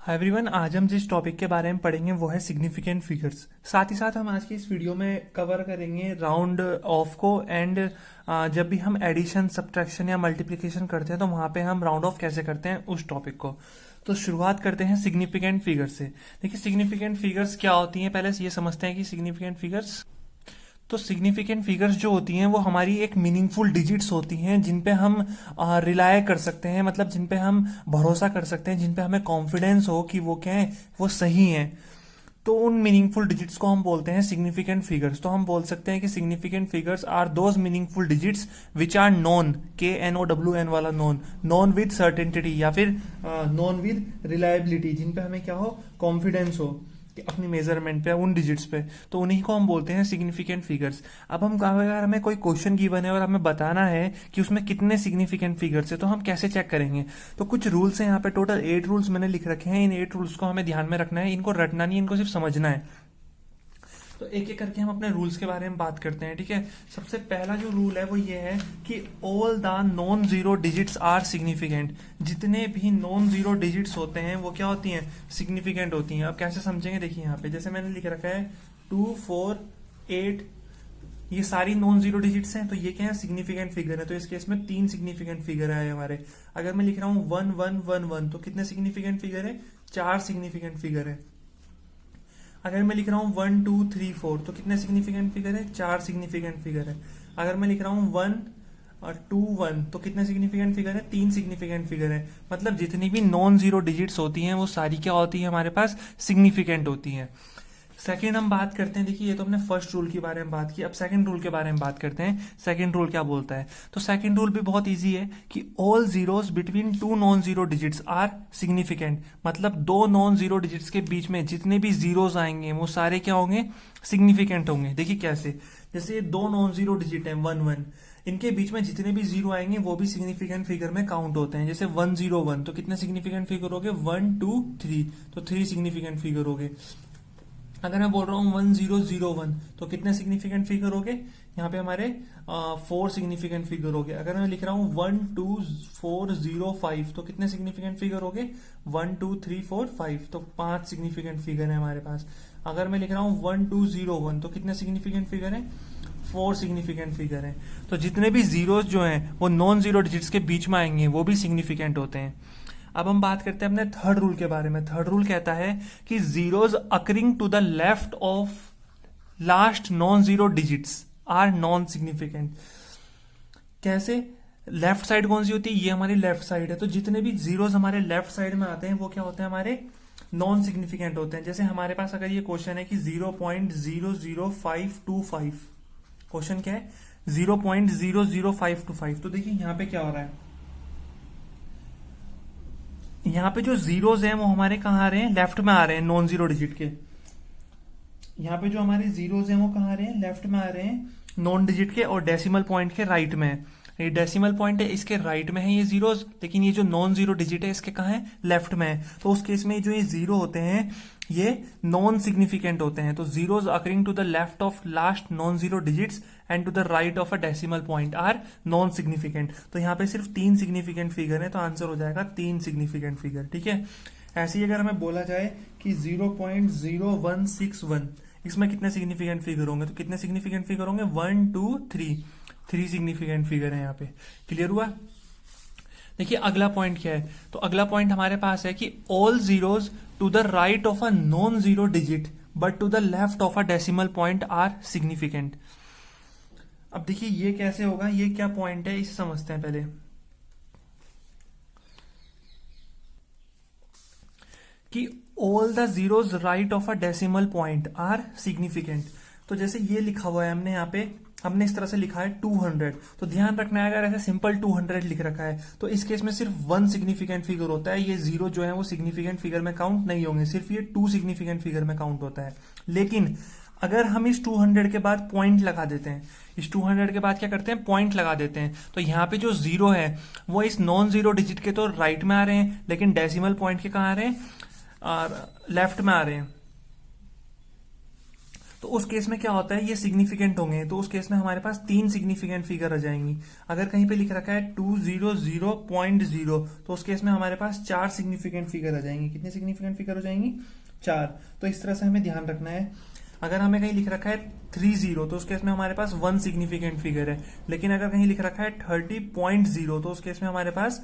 Hi everyone, आज हम जिस टॉपिक के बारे में पढ़ेंगे वो है सिग्निफिकेंट फिगर्स। साथ ही साथ हम आज की इस वीडियो में कवर करेंगे राउंड ऑफ को एंड जब भी हम एडिशन सब्ट्रैक्शन या मल्टीप्लिकेशन करते हैं तो वहां पे हम राउंड ऑफ कैसे करते हैं उस टॉपिक को। तो शुरुआत करते हैं सिग्निफिकेंट फिगर्स से। देखिए सिग्निफिकेंट फिगर्स क्या होती हैं, पहले ये समझते हैं कि सिग्निफिकेंट फिगर्स तो सिग्निफिकेंट फिगर्स जो होती हैं वो हमारी एक मीनिंगफुल डिजिट्स होती हैं जिन पे हम रिलाय कर सकते हैं, मतलब जिन पे हम भरोसा कर सकते हैं, जिन पे हमें कॉन्फिडेंस हो कि वो क्या है, वो सही हैं। तो उन मीनिंगफुल डिजिट्स को हम बोलते हैं सिग्निफिकेंट फिगर्स। तो हम बोल सकते हैं कि significant figures are those meaningful digits which are known, KNOWN वाला नोन विद सर्टेनिटी या फिर नोन विद रिलायबिलिटी, जिन पे हमें क्या हो, कॉन्फिडेंस हो अपनी मेजरमेंट पे, उन डिजिट्स पे, तो उन्हीं को हम बोलते हैं सिग्निफिकेंट फिगर्स। अब हम अगर हमें कोई क्वेश्चन गिवन है और हमें बताना है कि उसमें कितने सिग्निफिकेंट फिगर्स है तो हम कैसे चेक करेंगे। तो कुछ रूल्स हैं यहाँ पे, टोटल 8 रूल्स मैंने लिख रखे हैं। इन 8 रूल्स को हमें ध्यान में रखना है, इनको रटना नहीं, इनको सिर्फ समझना है। तो एक एक करके हम अपने रूल्स के बारे में बात करते हैं, ठीक है। सबसे पहला जो रूल है वो ये है कि all the non zero digits are significant. जितने भी नॉन जीरो डिजिट्स होते हैं वो क्या होती हैं, सिग्निफिकेंट होती हैं। अब कैसे समझेंगे, देखिए यहाँ पे जैसे मैंने लिख रखा है 2, 4, 8, ये सारी नॉन जीरो डिजिट्स हैं, तो ये क्या है, सिग्निफिकेंट फिगर है। तो इस केस में 3 सिग्निफिकेंट फिगर है हमारे। अगर मैं लिख रहा हूँ 1, 1, 1, 1, तो कितने सिग्निफिकेंट फिगर है, 4 सिग्निफिकेंट फिगर है। अगर मैं लिख रहा हूँ 1, 2, 3, 4, तो कितने सिग्निफिकेंट फिगर है, 4 सिग्निफिकेंट फिगर है। अगर मैं लिख रहा हूँ 1 और 2, 1, तो कितने सिग्निफिकेंट फिगर है, 3 सिग्निफिकेंट फिगर है। मतलब जितनी भी नॉन जीरो डिजिट्स होती हैं वो सारी क्या होती है, हमारे पास सिग्निफिकेंट होती हैं। सेकेंड हम बात करते हैं, देखिए ये तो हमने फर्स्ट रूल के बारे में बात की, अब सेकंड रूल के बारे में बात करते हैं। सेकंड रूल क्या बोलता है, तो सेकंड रूल भी बहुत इजी है कि all zeros between 2 non zero digits are significant. मतलब 2 नॉन जीरो डिजिट्स के बीच में जितने भी जीरोस आएंगे वो सारे क्या होंगे, सिग्निफिकेंट होंगे। देखिए कैसे, जैसे ये 2 नॉन जीरो डिजिट है 1, 1, इनके बीच में जितने भी जीरो आएंगे वो भी सिग्निफिकेंट फिगर में काउंट होते हैं। जैसे 1, 0, 1, तो कितने सिग्निफिकेंट फिगर हो गए, 1, 2, 3, तो 3 सिग्निफिकेंट फिगर हो गए। अगर मैं बोल रहा हूँ 1, 0, 0, 1, तो कितने सिग्निफिकेंट फिगर हो गए, यहाँ पे हमारे 4 सिग्निफिकेंट फिगर हो गए। अगर मैं लिख रहा हूँ 1, 2, 4, 0, 5, तो कितने सिग्निफिकेंट फिगर हो गए, 1, 2, 3, 4, 5, तो 5 सिग्निफिकेंट फिगर है हमारे पास। अगर मैं लिख रहा हूँ 1, 2, 0, 1, तो कितने सिग्निफिकेंट फिगर है, 4 सिग्निफिकेंट फिगर है। तो जितने भी जीरोस जो हैं वो नॉन जीरो डिजिट्स के बीच में आएंगे वो भी सिग्निफिकेंट होते हैं। अब हम बात करते हैं अपने थर्ड रूल के बारे में। थर्ड रूल कहता है कि zeros occurring to the left of last non zero digits are non significant. कैसे, लेफ्ट साइड कौन सी होती है, ये हमारी लेफ्ट साइड है, तो जितने भी जीरोस हमारे लेफ्ट साइड में आते हैं वो क्या होते हैं, हमारे नॉन सिग्निफिकेंट होते हैं। जैसे हमारे पास अगर ये क्वेश्चन है कि 0.00525, क्वेश्चन क्या है, 0.00525, तो देखिए यहाँ पे क्या हो रहा है, यहाँ पे जो जीरोस हैं वो हमारे कहाँ आ रहे हैं, लेफ्ट में आ रहे हैं, नॉन जीरो डिजिट के। यहाँ पे जो हमारे जीरोस हैं वो कहाँ आ रहे हैं, लेफ्ट में आ रहे हैं, नॉन डिजिट के, और डेसिमल पॉइंट के राइट में है। ये डेसिमल पॉइंट है, इसके राइट में है ये जीरोस, लेकिन ये जो नॉन जीरो डिजिट है इसके कहाँ है, लेफ्ट में है। तो उस केस में जो ये जीरो होते हैं ये नॉन सिग्निफिकेंट होते हैं। तो zeros occurring to the left of last non zero digits and to the right of a decimal point are non significant. तो यहाँ पे सिर्फ 3 सिग्निफिकेंट फिगर है, तो आंसर हो जाएगा 3 सिग्निफिकेंट फिगर, ठीक है। ऐसे ही अगर हमें बोला जाए कि 0.0161, इसमें कितने सिग्निफिकेंट फिगर होंगे, तो कितने सिग्निफिकेंट फिगर होंगे, 1, 2, 3 सिग्निफिकेंट फिगर है यहाँ पे। क्लियर हुआ। देखिए अगला पॉइंट क्या है, तो अगला पॉइंट हमारे पास है कि all zeros to the right of a non zero digit but to the left of a decimal point are significant. अब देखिए ये कैसे होगा, ये क्या पॉइंट है इसे समझते हैं पहले, कि all the zeros right of a decimal point are significant. तो जैसे ये लिखा हुआ है हमने यहाँ पे, हमने इस तरह से लिखा है 200, तो ध्यान रखना है अगर ऐसे सिंपल 200 लिख रखा है तो इस केस में सिर्फ 1 सिग्निफिकेंट फिगर होता है, ये जीरो जो है वो सिग्निफिकेंट फिगर में काउंट नहीं होंगे, सिर्फ ये 2 सिग्निफिकेंट फिगर में काउंट होता है। लेकिन अगर हम इस 200 के बाद पॉइंट लगा देते हैं, इस 200 के बाद क्या करते हैं, पॉइंट लगा देते हैं, तो यहाँ पे जो जीरो है वो इस नॉन जीरो डिजिट के तो राइट में आ रहे हैं, लेकिन डेसिमल पॉइंट के कहाँ आ रहे हैं, लेफ्ट में आ रहे हैं। तो उस केस में क्या होता है, ये सिग्निफिकेंट होंगे, तो उस केस में हमारे पास 3 सिग्निफिकेंट फिगर आ जाएंगी। अगर कहीं पे लिख रखा है 200.0, तो उस केस में हमारे पास 4 सिग्निफिकेंट फिगर आ जाएंगी। कितने सिग्निफिकेंट फिगर हो जाएंगी? 4। तो इस तरह से हमें ध्यान रखना है। अगर हमें कहीं लिख रखा है 30, तो उस केस में हमारे पास 1 सिग्निफिकेंट फिगर है। लेकिन अगर कहीं लिख रखा है 30.0, तो उस केस में हमारे पास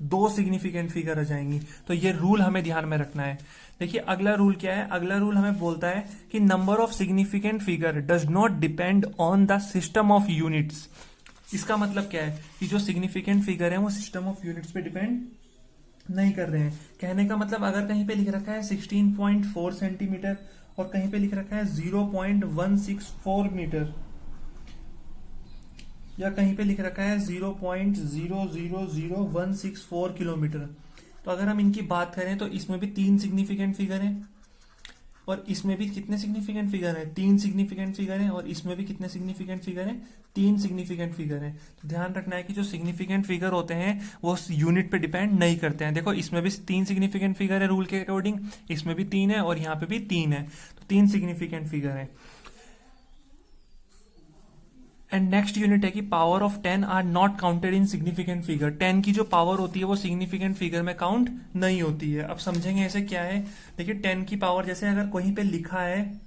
2 सिग्निफिकेंट फिगर आ जाएंगी। तो ये रूल हमें ध्यान में रखना है। देखिए अगला रूल क्या है, अगला रूल हमें बोलता है कि number of significant figure does not depend on the system of units. इसका मतलब क्या है कि जो सिग्निफिकेंट फिगर है वो सिस्टम ऑफ यूनिट्स पे डिपेंड नहीं कर रहे हैं। कहने का मतलब अगर कहीं पे लिख रखा है 16.4 सेंटीमीटर और कहीं पे लिख रखा है 0.164 मीटर, या कहीं पे लिख रखा है 0.000164 किलोमीटर, तो अगर हम इनकी बात करें तो इसमें भी 3 सिग्निफिकेंट फिगर हैं और इसमें भी कितने सिग्निफिकेंट फिगर हैं? 3 सिग्निफिकेंट फिगर हैं। और इसमें भी कितने सिग्निफिकेंट फिगर हैं? 3 सिग्निफिकेंट फिगर हैं। तो ध्यान रखना है कि जो सिग्निफिकेंट फिगर होते हैं वो यूनिट पे डिपेंड नहीं करते हैं। देखो इसमें भी 3 सिग्निफिकेंट फिगर है रूल के अकॉर्डिंग, इसमें भी 3 है और यहाँ पे भी 3 है, तो 3 सिग्निफिकेंट फिगर है। एंड नेक्स्ट यूनिट है कि power of 10 are not counted in significant figure. 10 की जो पावर होती है वो सिग्निफिकेंट फिगर में काउंट नहीं होती है। अब समझेंगे ऐसे क्या है। देखिए 10 की पावर, जैसे अगर कहीं पे लिखा है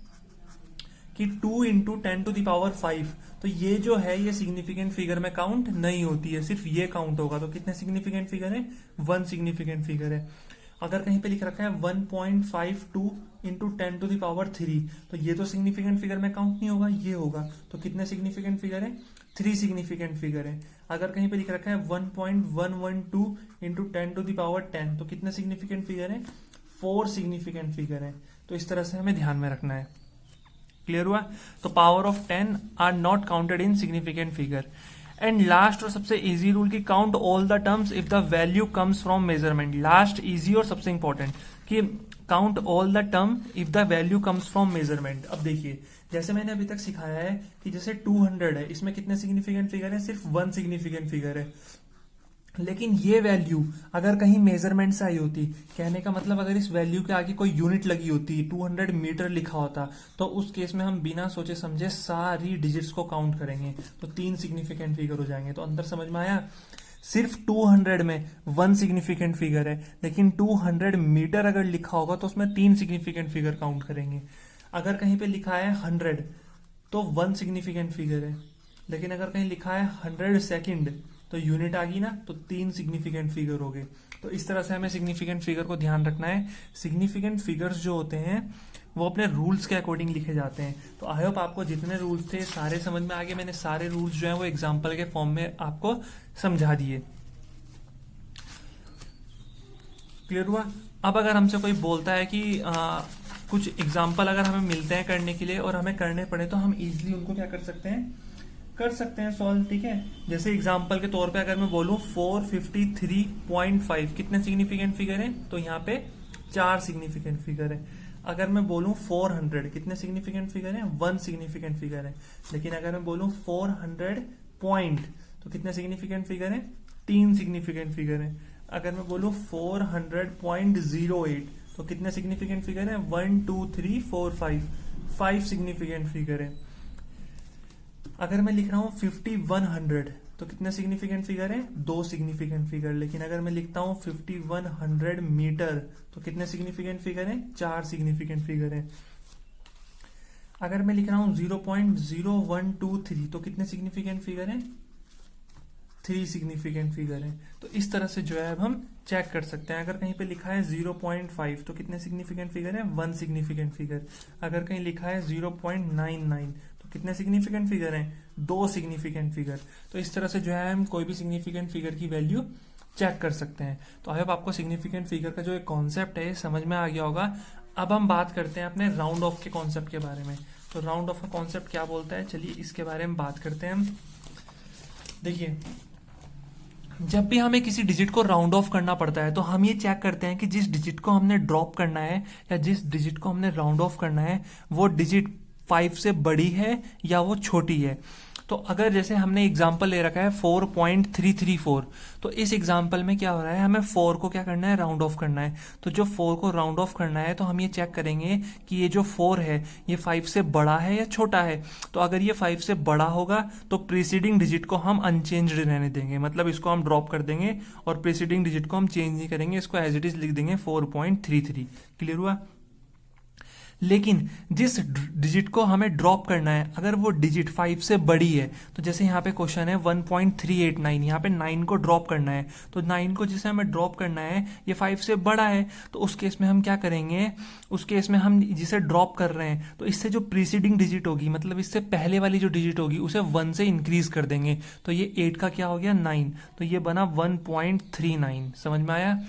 कि 2 इंटू 10⁵, तो ये जो है ये सिग्निफिकेंट फिगर में काउंट नहीं होती है, सिर्फ ये काउंट होगा। तो कितने सिग्निफिकेंट फिगर है? 1 सिग्निफिकेंट फिगर है। अगर कहीं पे लिख रखा है 1.52 इंटू 10⁻3, तो ये तो सिग्निफिकेंट फिगर में काउंट नहीं होगा, ये होगा। तो कितने सिग्निफिकेंट फिगर है? 3 सिग्निफिकेंट फिगर है। अगर कहीं पे लिख रखा है 1.112 इंटू 10⁻10, तो कितने सिग्निफिकेंट फिगर है? 4 सिग्निफिकेंट फिगर है। तो इस तरह से हमें ध्यान में रखना है। क्लियर हुआ? तो power of 10 are not counted in significant figure. And last और सबसे इजी रूल की count all the terms if the value comes from measurement. Last easy और सबसे इंपॉर्टेंट कि count all the term if the value comes from measurement. अब देखिए जैसे मैंने अभी तक सिखाया है कि जैसे 200 है, इसमें कितने सिग्निफिकेंट फिगर है? सिर्फ 1 सिग्निफिकेंट फिगर है। लेकिन ये वैल्यू अगर कहीं मेजरमेंट से आई होती, कहने का मतलब अगर इस वैल्यू के आगे कोई यूनिट लगी होती, 200 मीटर लिखा होता, तो उस केस में हम बिना सोचे समझे सारी डिजिट्स को काउंट करेंगे, तो 3 सिग्निफिकेंट फिगर हो जाएंगे। तो अंदर समझ में आया? सिर्फ 200 में 1 सिग्निफिकेंट फिगर है, लेकिन 200 मीटर अगर लिखा होगा तो उसमें 3 सिग्निफिकेंट फिगर काउंट करेंगे। अगर कहीं पे लिखा है 100 तो 1 सिग्निफिकेंट फिगर है, लेकिन अगर कहीं लिखा है 100 सेकेंड तो यूनिट आ गई ना, तो 3 सिग्निफिकेंट फिगर हो गए। तो इस तरह से हमें सिग्निफिकेंट फिगर को ध्यान रखना है। सिग्निफिकेंट फिगर्स जो होते हैं वो अपने रूल्स के अकॉर्डिंग लिखे जाते हैं। तो आई होप आपको जितने रूल्स थे सारे समझ में आ गए। मैंने सारे रूल्स जो हैं वो एग्जाम्पल के फॉर्म में आपको समझा दिए। क्लियर हुआ? अब अगर हमसे कोई बोलता है कि कुछ एग्जाम्पल अगर हमें मिलते हैं करने के लिए और हमें करने पड़े, तो हम इजिली उनको क्या कर सकते हैं सॉल्व। ठीक है, जैसे एग्जांपल के तौर पे अगर मैं बोलूं 453.5 कितने सिग्निफिकेंट फिगर है? तो यहाँ पे 4 सिग्निफिकेंट फिगर है। अगर मैं बोलूं 400 कितने सिग्निफिकेंट फिगर है? 1 सिग्निफिकेंट फिगर है। लेकिन अगर मैं बोलूं 400 पॉइंट तो कितने सिग्निफिकेंट फिगर है? 3 सिग्निफिकेंट फिगर है। अगर मैं बोलूं 400.08 तो कितने सिग्निफिकेंट फिगर है? 1 2 3 4 5 सिग्निफिकेंट फिगर है। अगर मैं लिख रहा हूं 5100 तो कितने सिग्निफिकेंट फिगर है? 2 सिग्निफिकेंट फिगर। लेकिन अगर मैं लिखता हूं 5100 मीटर तो कितने सिग्निफिकेंट फिगर है? 4 सिग्निफिकेंट फिगर है। अगर मैं लिख रहा हूं 0.0123 तो कितने सिग्निफिकेंट फिगर है? 3 सिग्निफिकेंट फिगर है। तो इस तरह से जो है अब हम चेक कर सकते हैं। अगर कहीं पे लिखा है 0.5 तो कितने सिग्निफिकेंट फिगर है? 1 सिग्निफिकेंट फिगर। अगर कहीं लिखा है 0.99 तो कितने सिग्निफिकेंट फिगर हैं? 2 सिग्निफिकेंट फिगर। तो इस तरह से जो है हम कोई भी सिग्निफिकेंट फिगर की वैल्यू चेक कर सकते हैं। तो आई होप आपको सिग्निफिकेंट फिगर का जो एक कॉन्सेप्ट है समझ में आ गया होगा। अब हम बात करते हैं अपने राउंड ऑफ के कॉन्सेप्ट के बारे में। तो राउंड ऑफ का कॉन्सेप्ट क्या बोलता है, चलिए इसके बारे में बात करते हैं हम। देखिए जब भी हमें किसी डिजिट को राउंड ऑफ करना पड़ता है तो हम ये चेक करते हैं कि जिस डिजिट को हमने ड्रॉप करना है या जिस डिजिट को हमने राउंड ऑफ करना है वो डिजिट 5 से बड़ी है या वो छोटी है। तो अगर जैसे हमने एग्जाम्पल ले रखा है 4.334, तो इस एग्जाम्पल में क्या हो रहा है, हमें 4 को क्या करना है, राउंड ऑफ करना है। तो जो 4 को राउंड ऑफ करना है तो हम ये चेक करेंगे कि ये जो 4 है ये 5 से बड़ा है या छोटा है। तो अगर ये 5 से बड़ा होगा तो प्रीसीडिंग डिजिट को हम अनचेंज्ड रहने देंगे, मतलब इसको हम ड्रॉप कर देंगे और प्रीसीडिंग डिजिट को हम चेंज नहीं करेंगे, इसको एज इट इज लिख देंगे 4.33। क्लियर हुआ। लेकिन जिस डिजिट को हमें ड्रॉप करना है, अगर वो डिजिट 5 से बड़ी है, तो जैसे यहाँ पे क्वेश्चन है 1.389, यहाँ पे 9 को ड्रॉप करना है, तो 9 को जिसे हमें ड्रॉप करना है ये 5 से बड़ा है, तो उस केस में हम क्या करेंगे, उस केस में हम जिसे ड्रॉप कर रहे हैं तो इससे जो प्रीसीडिंग डिजिट होगी, मतलब इससे पहले वाली जो डिजिट होगी उसे 1 से इंक्रीज कर देंगे। तो ये 8 का क्या हो गया, 9, तो ये बना 1.39। समझ में आया।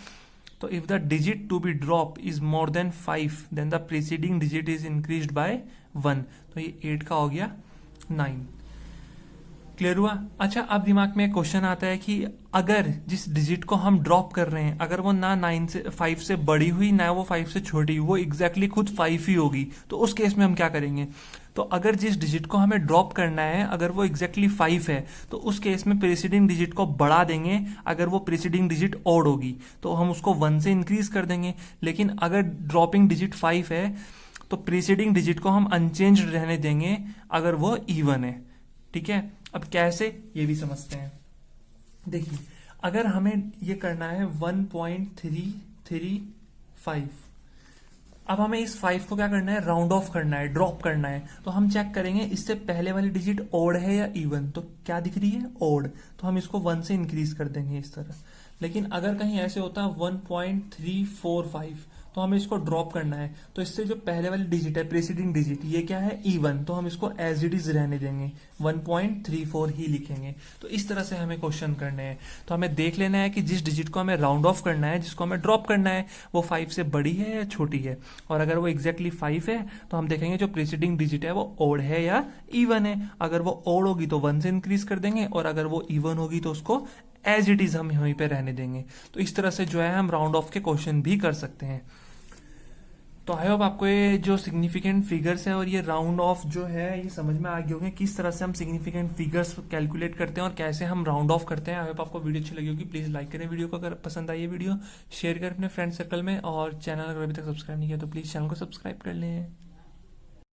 So if the digit to be dropped is more than 5, then the preceding digit is increased by 1। तो ये 8 का हो गया 9। क्लियर हुआ। अच्छा, अब दिमाग में क्वेश्चन आता है कि अगर जिस डिजिट को हम ड्रॉप कर रहे हैं अगर वो ना 5 से बड़ी हुई ना वो 5 से छोटी, वो एग्जैक्टली खुद 5 ही होगी, तो उस केस में हम क्या करेंगे। तो अगर जिस डिजिट को हमें ड्रॉप करना है अगर वो एग्जैक्टली 5 है तो उस केस में प्रीसीडिंग डिजिट को बढ़ा देंगे। अगर वो प्रीसीडिंग डिजिट ऑड होगी तो हम उसको 1 से इंक्रीज कर देंगे। लेकिन अगर ड्रॉपिंग डिजिट 5 है तो प्रीसीडिंग डिजिट को हम अनचेंज रहने देंगे अगर वो इवन है। ठीक है, अब कैसे ये भी समझते हैं। देखिए, अगर हमें ये करना है 1.335, अब हमें इस 5 को क्या करना है, राउंड ऑफ करना है, ड्रॉप करना है। तो हम चेक करेंगे इससे पहले वाली डिजिट ओड है या इवन। तो क्या दिख रही है, ओड, तो हम इसको 1 से इंक्रीज कर देंगे इस तरह। लेकिन अगर कहीं ऐसे होता 1.345 तो हमें इसको ड्रॉप करना है, तो इससे जो पहले वाली डिजिट है प्रीसीडिंग डिजिट ये क्या है, इवन, तो हम इसको एज इट इज रहने देंगे, 1.34 ही लिखेंगे। तो इस तरह से हमें क्वेश्चन करने हैं। तो हमें देख लेना है कि जिस डिजिट को हमें राउंड ऑफ करना है, जिसको हमें ड्रॉप करना है, वो 5 से बड़ी है या छोटी है। और अगर वो एग्जैक्टली 5 है तो हम देखेंगे जो प्रीसीडिंग डिजिट है वो ओड है या इवन है। अगर वो ओड होगी तो 1 से इंक्रीज कर देंगे और अगर वो इवन होगी तो उसको एज इट इज हम वहीं पे रहने देंगे। तो इस तरह से जो है हम राउंड ऑफ के क्वेश्चन भी कर सकते हैं। तो आई होप आपको ये जो सिग्निफिकेंट फिगर्स है और ये राउंड ऑफ जो है ये समझ में आ गए होंगे, किस तरह से हम सिग्निफिकेंट फिगर्स कैलकुलेट करते हैं और कैसे हम राउंड ऑफ करते हैं। आई होप आपको वीडियो अच्छी लगी होगी। प्लीज लाइक करें वीडियो को, अगर पसंद आई है वीडियो शेयर करें अपने फ्रेंड सर्कल में, और चैनल अगर अभी तक सब्सक्राइब नहीं किया तो प्लीज चैनल को सब्सक्राइब कर लें।